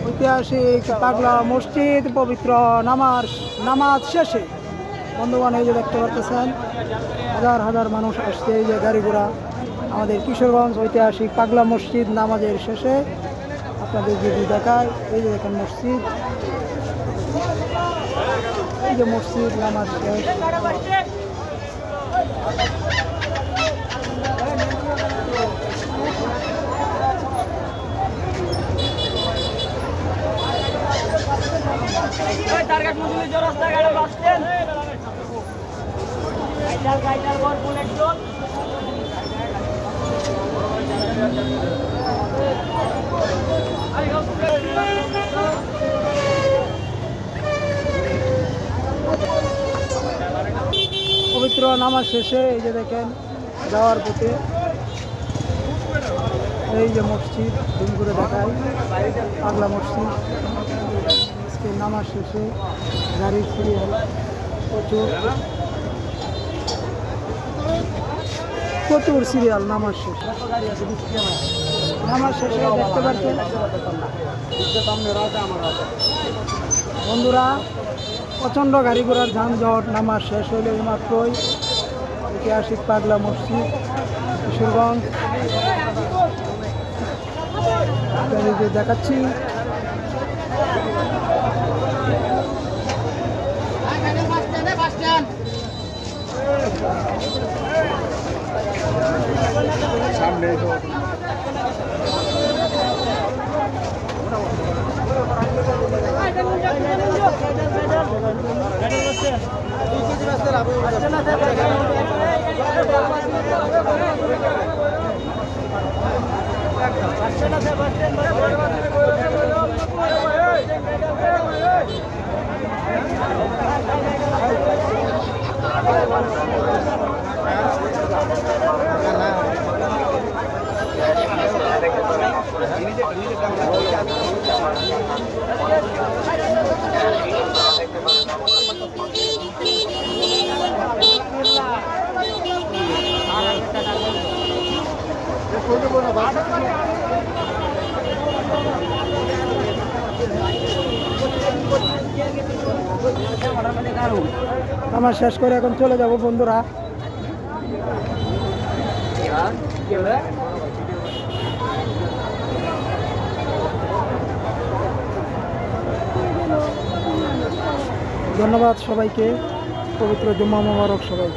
ঐতিহাসিক পাগলা মসজিদ পবিত্র নামাজ শেষে বন্ধুগণ এই যে দেখতে পাচ্ছেন হাজার হাজার মানুষ আসছে। এই যে গাড়ি ঘোড়া আমাদের কিশোরগঞ্জ ঐতিহাসিক পাগলা মসজিদ নামাজের শেষে আপনাদের যদি দেখায়, এই যে দেখেন মসজিদ, এই যে মসজিদ নামাজ শেষ। পবিত্র নামাজ শেষে এই যে দেখেন যাওয়ার পথে এই যে মসজিদ দিন করে দেখায় পাগলা মসজিদ। আজকে নামাজ শেষে গাড়ির সিরিয়াল প্রচুর সিরিয়াল নামাজ শেষে দেখতে পাচ্ছেন বন্ধুরা, প্রচণ্ড গাড়ি ঘোড়ার যানজট। নামাজ শেষ হইলে মাত্রই ঐতিহাসিক পাগলা মসজিদ কিশোরগঞ্জ দেখাচ্ছি। সামনে নামাজ শেষ করে এখন চলে যাব বন্ধুরা। ধন্যবাদ সবাইকে, পবিত্র জুম্মা মোবারক সবাই।